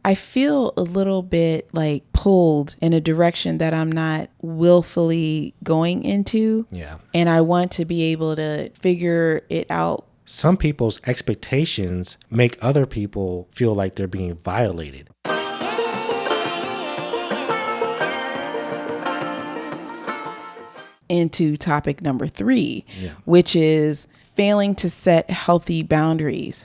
I feel a little bit like pulled in a direction that I'm not willfully going into. Yeah. And I want to be able to figure it out. Some people's expectations make other people feel like they're being violated. Into topic number 3, which is failing to set healthy boundaries.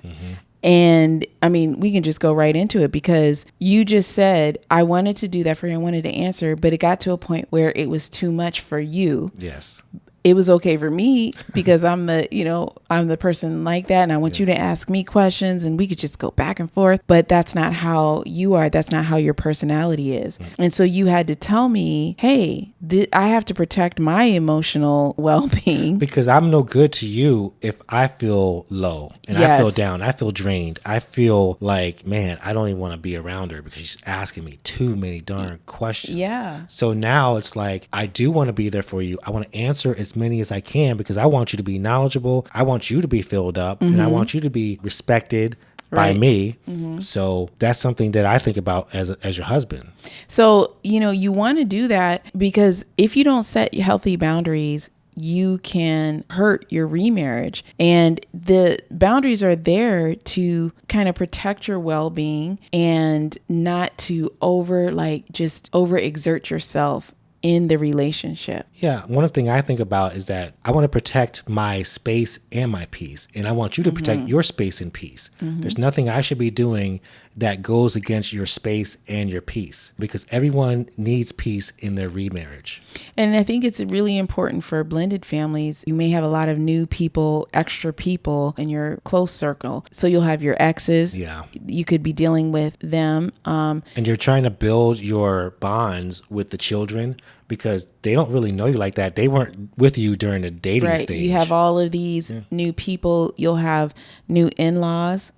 And I mean, we can just go right into it because you just said, I wanted to do that for you. I wanted to answer, but it got to a point where it was too much for you. Yes. It was okay for me because I'm the person like that. And I want you to ask me questions and we could just go back and forth. But that's not how you are. That's not how your personality is. And so you had to tell me, hey, I have to protect my emotional well-being. Because I'm no good to you if I feel low and I feel down. I feel drained. I feel like, man, I don't even want to be around her because she's asking me too many darn questions. Yeah. So now it's like, I do want to be there for you. I want to answer as many as I can because I want you to be knowledgeable. I want you to be filled up and I want you to be respected by me. So that's something that I think about as your husband. So, you want to do that because if you don't set healthy boundaries, you can hurt your remarriage. And the boundaries are there to kind of protect your well-being and not to overexert yourself in the relationship. Yeah. One thing I think about is that I want to protect my space and my peace. And I want you to protect your space and peace. There's nothing I should be doing that goes against your space and your peace because everyone needs peace in their remarriage. And I think it's really important for blended families. You may have a lot of new people, extra people in your close circle. So you'll have your exes. Yeah. You could be dealing with them. And you're trying to build your bonds with the children because they don't really know you like that. They weren't with you during the dating stage. You have all of these new people. You'll have new in-laws,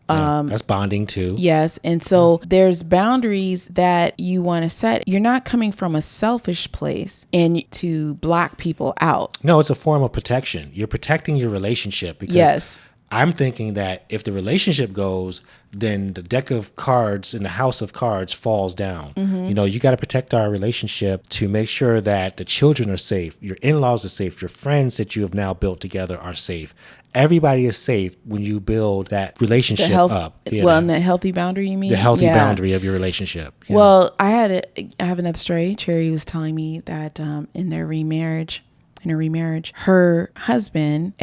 that's bonding too. Yes. And so there's boundaries that you want to set. You're not coming from a selfish place and to block people out. No, it's a form of protection. You're protecting your relationship because I'm thinking that if the relationship goes, then the deck of cards in the house of cards falls down. You got to protect our relationship to make sure that the children are safe, your in-laws are safe, your friends that you have now built together are safe. Everybody is safe when you build that relationship up. Well, and the healthy boundary, you mean? The healthy boundary of your relationship. Yeah. Well, I have another story. Cherry was telling me that in her remarriage, her new husband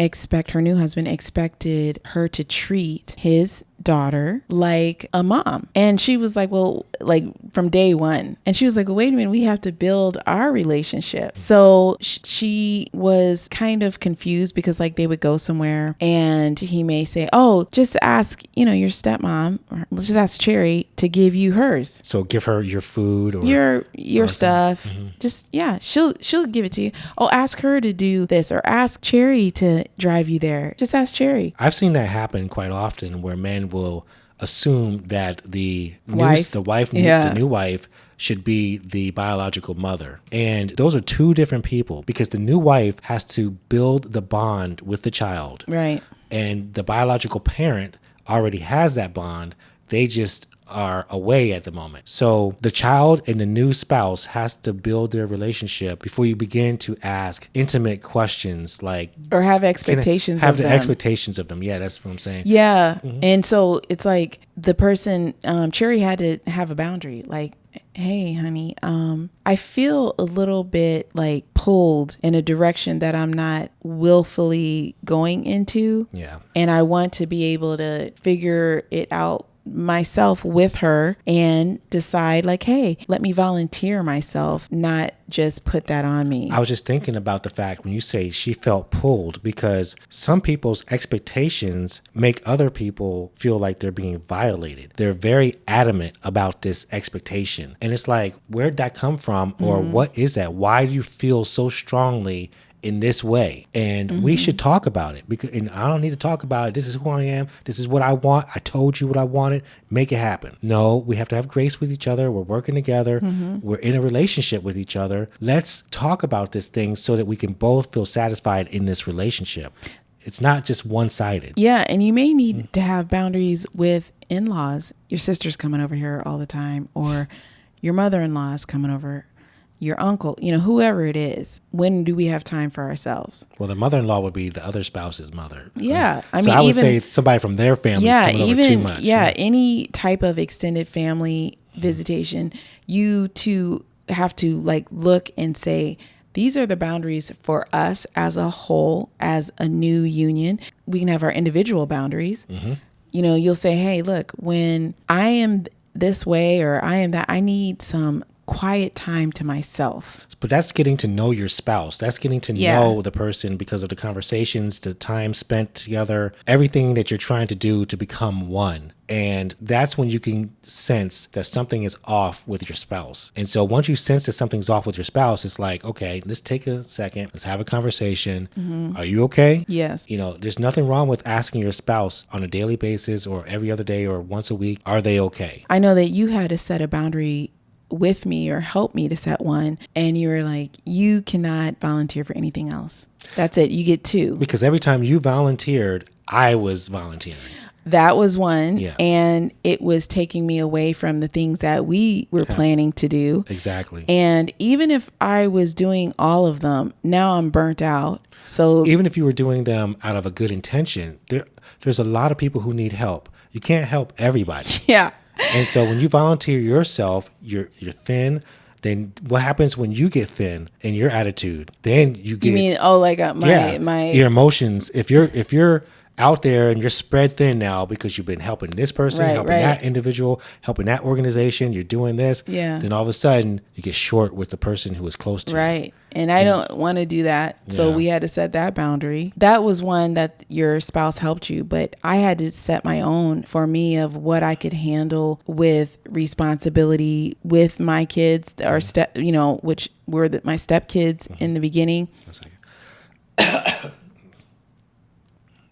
expected her to treat his daughter like a mom. And she was like, well, like from day one. And she was like, well, wait a minute, we have to build our relationship. So she was kind of confused because like they would go somewhere and he may say, oh, just ask, your stepmom, or let's just ask Cherry to give you hers. So give her your food or your stuff. Just, she'll give it to you. Oh, ask her to do this or ask Cherry to drive you there. Just ask Cherry. I've seen that happen quite often where men will assume that the new wife should be the biological mother. And those are two different people because the new wife has to build the bond with the child. Right. And the biological parent already has that bond. They just are away at the moment. So the child and the new spouse has to build their relationship before you begin to ask intimate questions like, or have expectations of them. Expectations of them. Yeah, that's what I'm saying. Yeah. And so it's like the person, Cherry had to have a boundary. Like, hey, honey, I feel a little bit like pulled in a direction that I'm not willfully going into. Yeah. And I want to be able to figure it out myself with her and decide like, hey, let me volunteer myself, not just put that on me. I was just thinking about the fact when you say she felt pulled because some people's expectations make other people feel like they're being violated. They're very adamant about this expectation. And it's like, where'd that come from? Or what is that? Why do you feel so strongly in this way? And we should talk about it and I don't need to talk about it. This is who I am. This is what I want. I told you what I wanted. Make it happen. No, we have to have grace with each other. We're working together. We're in a relationship with each other. Let's talk about this thing so that we can both feel satisfied in this relationship. It's not just one-sided. Yeah. And you may need to have boundaries with in-laws, your sister's coming over here all the time, or your mother-in-law is coming over, your uncle, whoever it is, when do we have time for ourselves? Well, the mother-in-law would be the other spouse's mother. Yeah. So I would say somebody from their family is coming over too much. Yeah, any type of extended family visitation, you two have to look and say, these are the boundaries for us as a whole, as a new union. We can have our individual boundaries. Mm-hmm. You'll say, hey, look, when I am this way or I am that, I need some quiet time to myself. But that's getting to know your spouse. That's getting to know the person because of the conversations, the time spent together, everything that you're trying to do to become one. And that's when you can sense that something is off with your spouse. And so once you sense that something's off with your spouse, it's like, okay, let's take a second. Let's have a conversation. Mm-hmm. Are you okay? Yes. There's nothing wrong with asking your spouse on a daily basis or every other day or once a week, are they okay? I know that you had to set a boundary with me or help me to set one, and you were like, you cannot volunteer for anything else. That's it. You get 2. Because every time you volunteered, I was volunteering. That was one. Yeah. And it was taking me away from the things that we were planning to do. Exactly. And even if I was doing all of them, now I'm burnt out. So even if you were doing them out of a good intention, there's a lot of people who need help. You can't help everybody. Yeah. And so when you volunteer yourself, you're thin. Then what happens when you get thin in your attitude? Then you get. You mean my your emotions? If you're out there and you're spread thin now because you've been helping this person, helping that individual, helping that organization, you're doing this. Yeah. Then all of a sudden you get short with the person who is close to you. Right. And I don't want to do that. So we had to set that boundary. That was one that your spouse helped you, but I had to set my own for me of what I could handle with responsibility with my kids, or which were my stepkids in the beginning.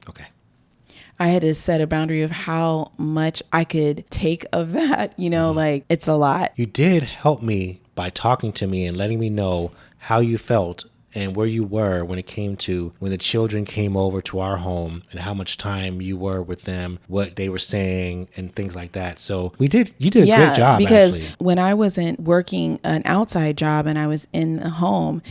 Okay. I had to set a boundary of how much I could take of that, it's a lot. You did help me by talking to me and letting me know how you felt and where you were when it came to when the children came over to our home and how much time you were with them, what they were saying and things like that. So you did a great job. Because actually, when I wasn't working an outside job and I was in the home,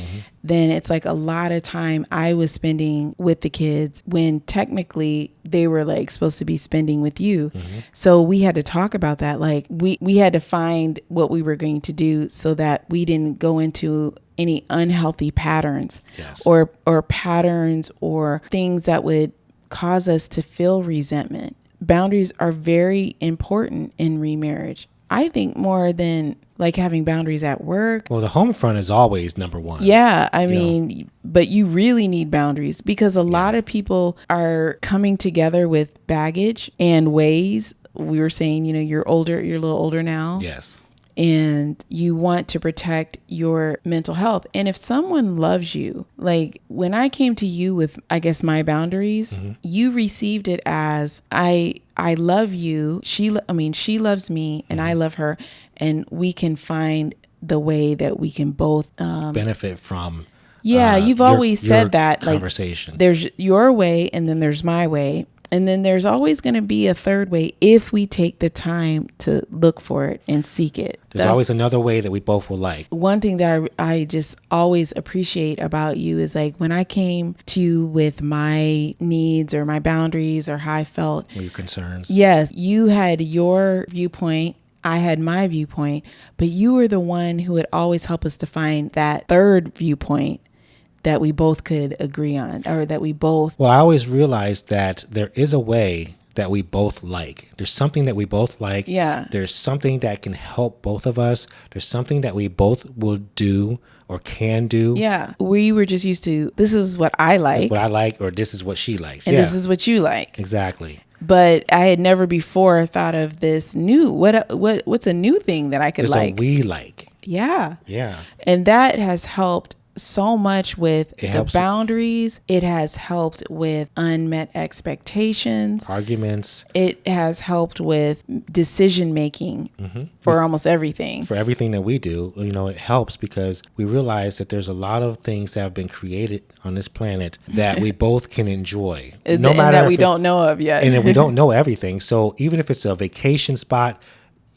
then it's like a lot of time I was spending with the kids when technically they were supposed to be spending with you. So we had to talk about that. We had to find what we were going to do so that we didn't go into any unhealthy patterns. Yes. or patterns or things that would cause us to feel resentment. Boundaries are very important in remarriage. I think more than having boundaries at work. Well, the home front is always number one. Yeah. I mean, but you really need boundaries because a lot of people are coming together with baggage and ways. We were saying, you're a little older now. Yes. And you want to protect your mental health. And if someone loves you, when I came to you with, I guess, my boundaries, you received it as I love you. She loves me and I love her. And we can find the way that we can both benefit from. Yeah, you've always said that conversation. There's your way and then there's my way. And then there's always going to be a third way if we take the time to look for it and seek it. There's always another way that we both will like. One thing that I just always appreciate about you is when I came to you with my needs or my boundaries or how I felt. Or your concerns. Yes, you had your viewpoint. I had my viewpoint, but you were the one who would always help us to find that third viewpoint that we both could agree on, or that we both... Well, I always realized that there is a way that we both like. There's something that we both like. Yeah. There's something that can help both of us. There's something that we both will do or can do. Yeah. We were just used to, this is what I like. This is what I like, or this is what she likes. And this is what you like. Exactly. But I had never before thought of this new, what's a new thing that I could There's like? a we like. Yeah. Yeah. And that has helped so much with It the helps boundaries. It has helped with unmet expectations. Arguments. It has helped with decision making for almost everything. For everything that we do, it helps because we realize that there's a lot of things that have been created on this planet that we both can enjoy. No matter that we don't know of yet. And we don't know everything. So even if it's a vacation spot,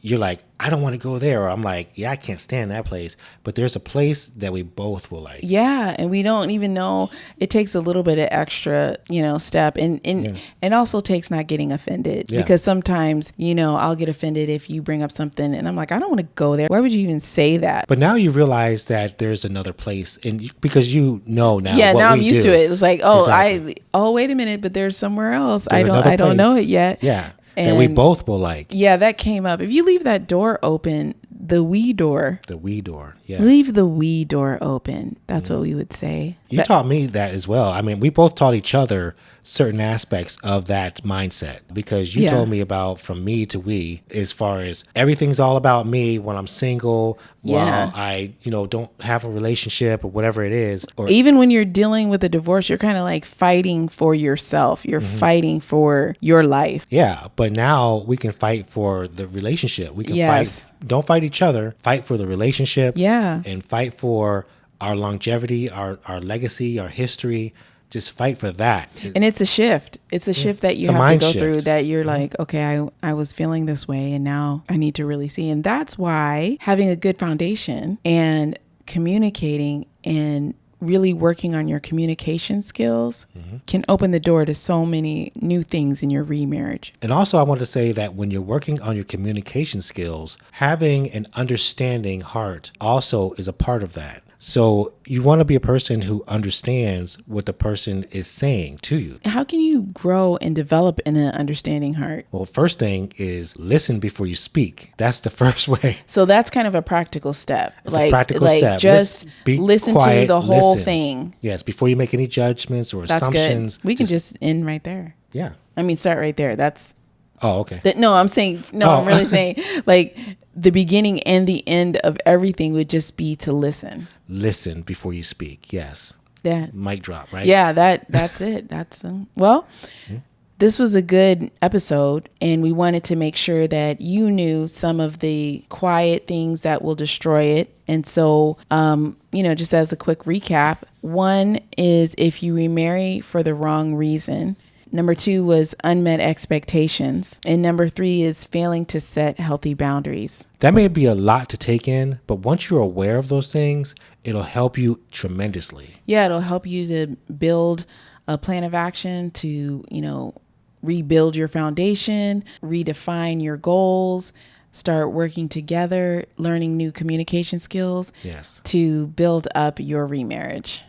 you're like, I don't want to go there. Or I'm like, yeah, I can't stand that place. But there's a place that we both will like. Yeah. And we don't even know. It takes a little bit of extra, step and also takes not getting offended because sometimes, I'll get offended if you bring up something and I'm like, I don't want to go there. Why would you even say that? But now you realize that there's another place because now. Yeah. What now we I'm used do. to it. It's like, Exactly. wait a minute, but there's somewhere else. There's I don't know place. it yet. Yeah. And we both will like. Yeah, that came up. If you leave that door open, the we door. The we door, yes. Leave the we door open. That's what we would say. You taught me that as well. I mean, we both taught each other certain aspects of that mindset because you told me about from me to we as far as everything's all about me when I'm single, while I, don't have a relationship or whatever it is. Or even when you're dealing with a divorce, you're kind of like fighting for yourself. You're fighting for your life. Yeah. But now we can fight for the relationship. We can fight. Don't fight each other. Fight for the relationship. Yeah. And fight for our longevity, our legacy, our history. Just fight for that. And it's a shift. It's a shift that you have to go through that you're like, okay, I was feeling this way and now I need to really see. And that's why having a good foundation and communicating and really working on your communication skills can open the door to so many new things in your remarriage. And also I want to say that when you're working on your communication skills, having an understanding heart also is a part of that. So you want to be a person who understands what the person is saying to you. How can you grow and develop in an understanding heart? Well, first thing is listen before you speak. That's the first way. So that's kind of a practical step. It's a practical step. Just listen quiet, to the whole thing. Yes, before you make any judgments or assumptions. Good. We can just end right there. Yeah. I mean, start right there. That's. Oh, okay. I'm really saying like the beginning and the end of everything would just be to listen. Listen before you speak. Yes. Yeah. Mic drop, right? Yeah, that's it. That's this was a good episode and we wanted to make sure that you knew some of the quiet things that will destroy it. And so, just as a quick recap, one is if you remarry for the wrong reason. Number 2 was unmet expectations. And number 3 is failing to set healthy boundaries. That may be a lot to take in, but once you're aware of those things, it'll help you tremendously. Yeah, it'll help you to build a plan of action to, rebuild your foundation, redefine your goals, start working together, learning new communication skills to build up your remarriage.